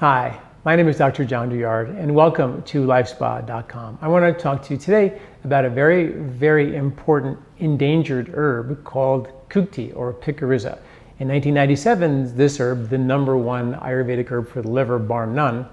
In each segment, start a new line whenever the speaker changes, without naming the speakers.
Hi, my name is Dr. John Douillard, and welcome to LifeSpa.com. I want to talk to you today about a very, very important endangered herb called Kutki or Picrorhiza. In 1997, this herb, the #1 Ayurvedic herb for the liver, bar none,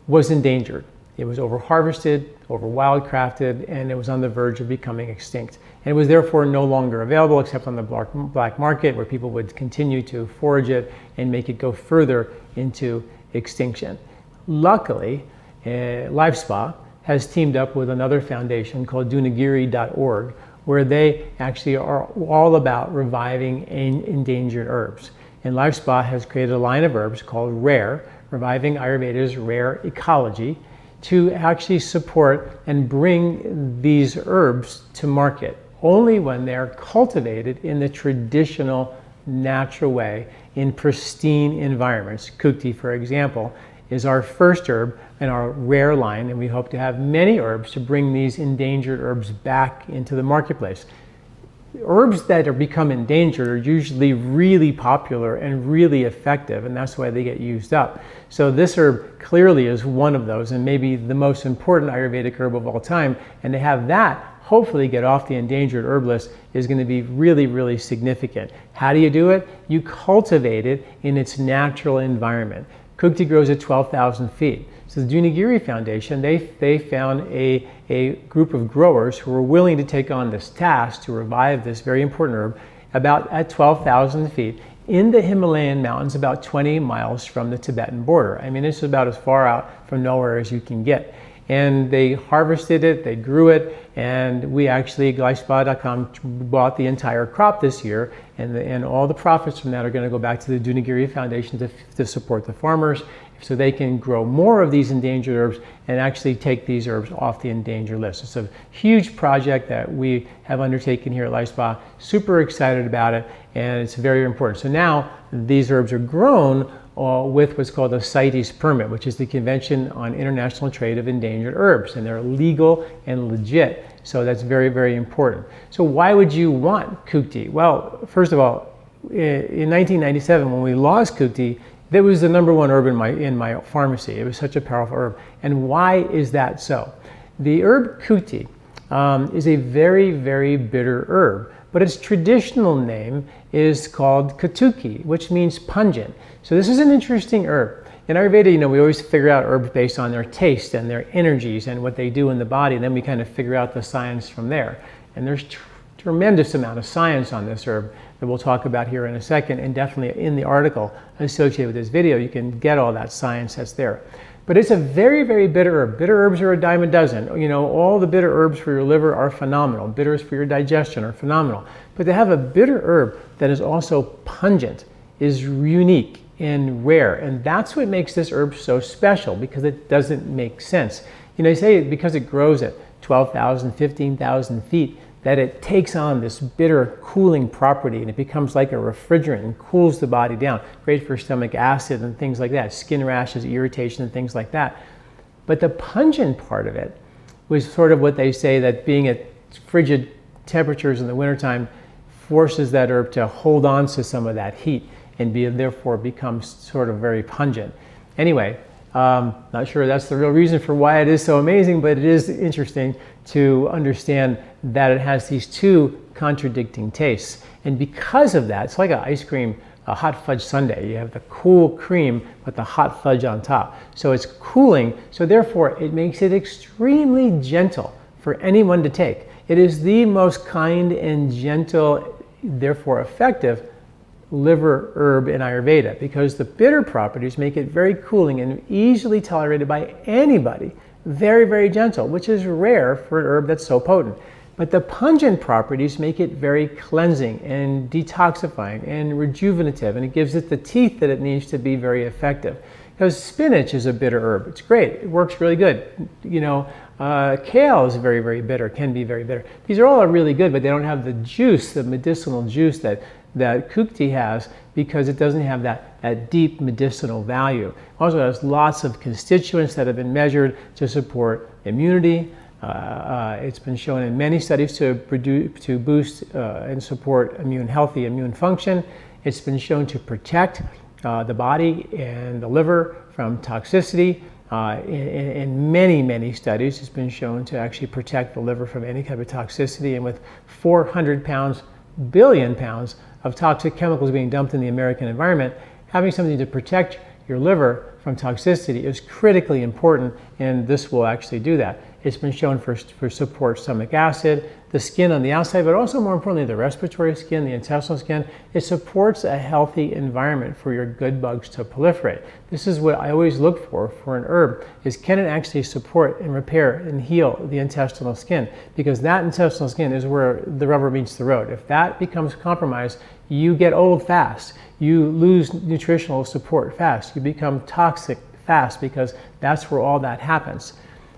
was endangered. It was overharvested, over wildcrafted, and it was on the verge of becoming extinct. And it was therefore no longer available except on the black market, where people would continue to forage it and make it go further into extinction. Luckily, LifeSpa has teamed up with another foundation called Dunagiri.org, where they actually are all about reviving endangered herbs. And LifeSpa has created a line of herbs called Rare, Reviving Ayurveda's Rare Ecology, to actually support and bring these herbs to market only when they're cultivated in the traditional, natural way in pristine environments. Kutki, for example, is our first herb in our Rare line, and we hope to have many herbs to bring these endangered herbs back into the marketplace. Herbs that are become endangered are usually really popular and really effective, and that's why they get used up. So this herb clearly is one of those, and maybe the most important Ayurvedic herb of all time. And to have that hopefully get off the endangered herb list is going to be really, really significant. How do you do it? You cultivate it in its natural environment. Kutki grows at 12,000 feet. So the Dunagiri Foundation, they found a group of growers who were willing to take on this task to revive this very important herb at 12,000 feet in the Himalayan mountains, about 20 miles from the Tibetan border. I mean, this is about as far out from nowhere as you can get. And they harvested it, they grew it, and we actually, LifeSpa.com, bought the entire crop this year, and all the profits from that are going to go back to the Dunagiri Foundation to support the farmers, so they can grow more of these endangered herbs and actually take these herbs off the endangered list. It's a huge project that we have undertaken here at LifeSpa. Super excited about it, and it's very important. So now these herbs are grown with what's called a CITES permit, which is the Convention on International Trade of Endangered Herbs, and they're legal and legit. So that's very, very important. So why would you want Kutki? Well, first of all, in 1997, when we lost Kutki, that was the #1 herb in my pharmacy. It was such a powerful herb. And why is that so? The herb Kutki is a very, very bitter herb, but its traditional name is called kootki, which means pungent. So this is an interesting herb. In Ayurveda, we always figure out herbs based on their taste and their energies and what they do in the body, and then we kind of figure out the science from there. And there's tremendous amount of science on this herb that we'll talk about here in a second, and definitely in the article associated with this video, you can get all that science that's there. But it's a very, very bitter herb. Bitter herbs are a dime a dozen. All the bitter herbs for your liver are phenomenal. Bitters for your digestion are phenomenal. But to have a bitter herb that is also pungent is unique and rare. And that's what makes this herb so special, because it doesn't make sense. They say because it grows at 12,000, 15,000 feet, that it takes on this bitter cooling property, and it becomes like a refrigerant and cools the body down. Great for stomach acid and things like that, skin rashes, irritation, and things like that. But the pungent part of it was sort of what they say, that being at frigid temperatures in the wintertime forces that herb to hold on to some of that heat and therefore becomes sort of very pungent. Anyway, not sure that's the real reason for why it is so amazing, but it is interesting to understand that it has these two contradicting tastes. And because of that, it's like an ice cream, a hot fudge sundae. You have the cool cream, but the hot fudge on top. So it's cooling, so therefore it makes it extremely gentle for anyone to take. It is the most kind and gentle, therefore effective, liver herb in Ayurveda, because the bitter properties make it very cooling and easily tolerated by anybody. Very, very gentle, which is rare for an herb that's so potent. But the pungent properties make it very cleansing and detoxifying and rejuvenative, and it gives it the teeth that it needs to be very effective. Because spinach is a bitter herb. It's great. It works really good. Kale is very, very bitter, can be very bitter. These are all really good, but they don't have the juice, the medicinal juice that Kutki has, because it doesn't have that deep medicinal value. Also, it has lots of constituents that have been measured to support immunity. It's been shown in many studies to boost and support healthy immune function. It's been shown to protect the body and the liver from toxicity. In many, many studies, it's been shown to actually protect the liver from any type of toxicity. And with 400 billion pounds of toxic chemicals being dumped in the American environment, having something to protect your liver from toxicity is critically important, and this will actually do that. It's been shown for support stomach acid, the skin on the outside, but also more importantly, the respiratory skin, the intestinal skin. It supports a healthy environment for your good bugs to proliferate. This is what I always look for an herb, is can it actually support and repair and heal the intestinal skin? Because that intestinal skin is where the rubber meets the road. If that becomes compromised, you get old fast. You lose nutritional support fast. You become toxic fast, because that's where all that happens.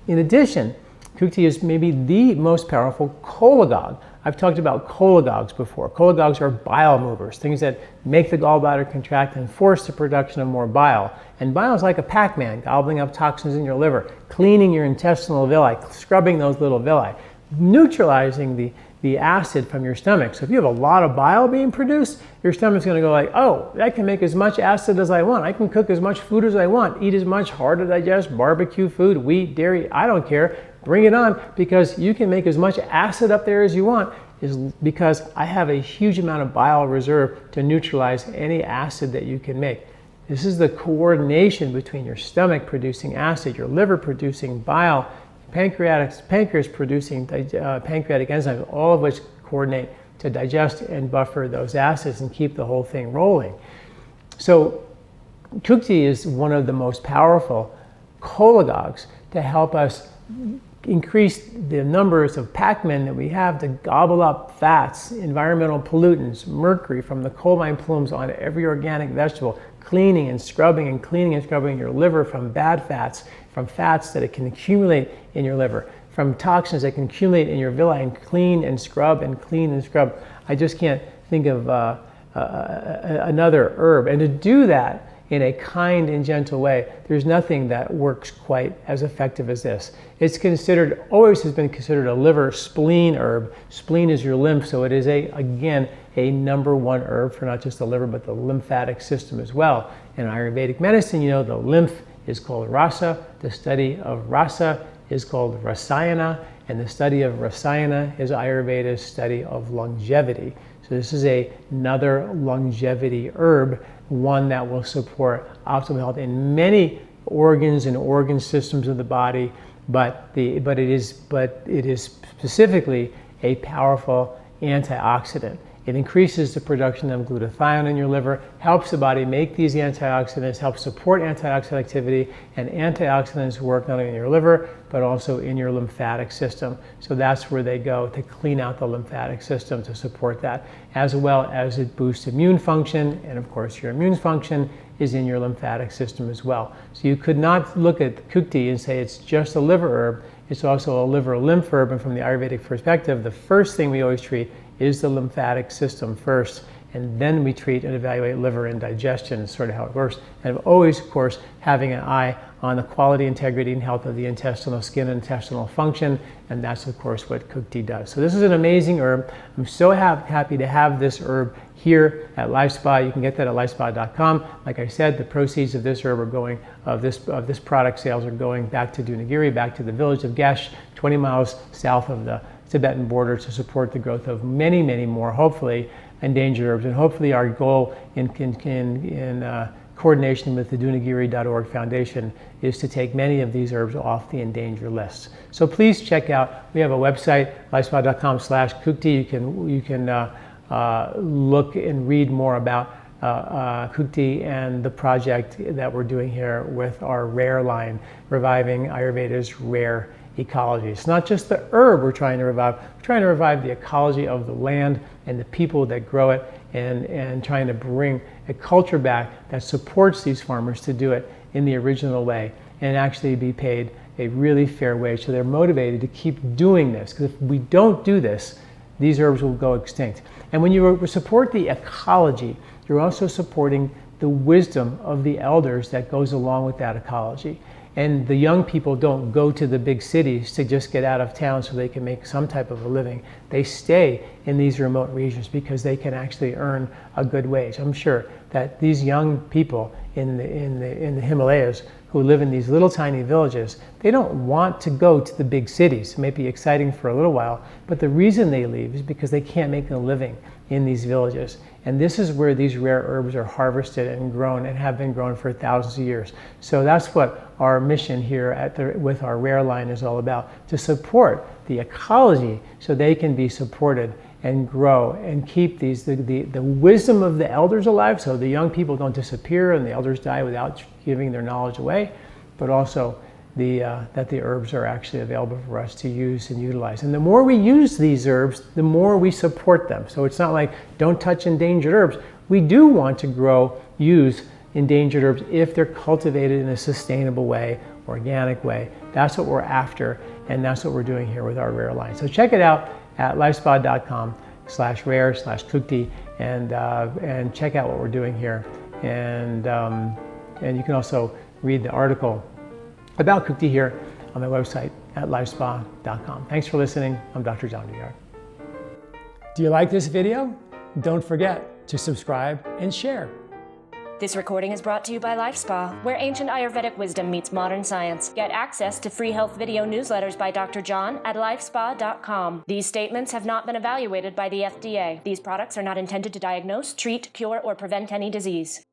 In addition, Kutki is maybe the most powerful cholagogue. I've talked about cholagogues before. Cholagogues are bile movers, things that make the gallbladder contract and force the production of more bile. And bile is like a Pac-Man, gobbling up toxins in your liver, cleaning your intestinal villi, scrubbing those little villi, neutralizing the acid from your stomach. So if you have a lot of bile being produced, your stomach's going to go like, oh, I can make as much acid as I want. I can cook as much food as I want, eat as much hard to digest barbecue food, wheat, dairy, I don't care. Bring it on, because you can make as much acid up there as you want, is because I have a huge amount of bile reserve to neutralize any acid that you can make. This is the coordination between your stomach producing acid, your liver producing bile, pancreas producing pancreatic enzymes, all of which coordinate to digest and buffer those acids and keep the whole thing rolling. So Kutki is one of the most powerful cholagogues to help us increase the numbers of Pac-Men that we have to gobble up fats, environmental pollutants, mercury from the coal mine plumes on every organic vegetable, cleaning and scrubbing your liver from bad fats, from fats that it can accumulate in your liver, from toxins that can accumulate in your villi, and clean and scrub and clean and scrub. I just can't think of another herb. And to do that in a kind and gentle way, there's nothing that works quite as effective as this. It's considered, always has been considered, a liver spleen herb. Spleen is your lymph, so it is again a #1 herb for not just the liver, but the lymphatic system as well. In Ayurvedic medicine, you know, the lymph is called rasa, the study of rasa is called rasayana, and the study of rasayana is Ayurveda's study of longevity. So this is another longevity herb, one that will support optimal health in many organs and organ systems of the body, but it is specifically a powerful antioxidant. It increases the production of glutathione in your liver, helps the body make these antioxidants, helps support antioxidant activity, and antioxidants work not only in your liver, but also in your lymphatic system. So that's where they go to clean out the lymphatic system to support that, as well as it boosts immune function, and of course your immune function is in your lymphatic system as well. So you could not look at Kutki and say it's just a liver herb, it's also a liver lymph herb, and from the Ayurvedic perspective, the first thing we always treat is the lymphatic system first, and then we treat and evaluate liver and digestion. Is sort of how it works. And always, of course, having an eye on the quality, integrity, and health of the intestinal skin and intestinal function, and that's, of course, what Kutki does. So this is an amazing herb. I'm so happy to have this herb here at LifeSpa. You can get that at lifespa.com. Like I said, the proceeds of this herb are going, of this product sales are going back to Dunagiri, back to the village of Gesh, 20 miles south of the Tibetan border, to support the growth of many, many more, hopefully, endangered herbs. And hopefully our goal in coordination with the Dunagiri Foundation is to take many of these herbs off the endangered list. So please check out, we have a website, lifespa.com/Kutki. You can look and read more about Kutki and the project that we're doing here with our rare line, reviving Ayurveda's rare ecology. It's not just the herb we're trying to revive. We're trying to revive the ecology of the land and the people that grow it, and trying to bring a culture back that supports these farmers to do it in the original way and actually be paid a really fair wage, so they're motivated to keep doing this. Because if we don't do this, these herbs will go extinct. And when you support the ecology, you're also supporting the wisdom of the elders that goes along with that ecology. And the young people don't go to the big cities to just get out of town so they can make some type of a living. They stay in these remote regions because they can actually earn a good wage. I'm sure that these young people in the Himalayas who live in these little tiny villages. They don't want to go to the big cities. It may be exciting for a little while, but the reason they leave is because they can't make a living in these villages. And this is where these rare herbs are harvested and grown and have been grown for thousands of years. So that's what our mission here with our rare line is all about, to support the ecology so they can be supported and grow and keep the wisdom of the elders alive, so the young people don't disappear and the elders die without giving their knowledge away, but also that the herbs are actually available for us to use and utilize. And the more we use these herbs, the more we support them. So it's not like don't touch endangered herbs. We do want to use endangered herbs if they're cultivated in a sustainable way, organic way. That's what we're after, and that's what we're doing here with our rare line. So check it out at lifespa.com/rare/kootki and check out what we're doing here. And you can also read the article about kootki here on my website at lifespa.com. Thanks for listening. I'm Dr. John Douillard. Do you like this video? Don't forget to subscribe and share.
This recording is brought to you by LifeSpa, where ancient Ayurvedic wisdom meets modern science. Get access to free health video newsletters by Dr. John at lifespa.com. These statements have not been evaluated by the FDA. These products are not intended to diagnose, treat, cure, or prevent any disease.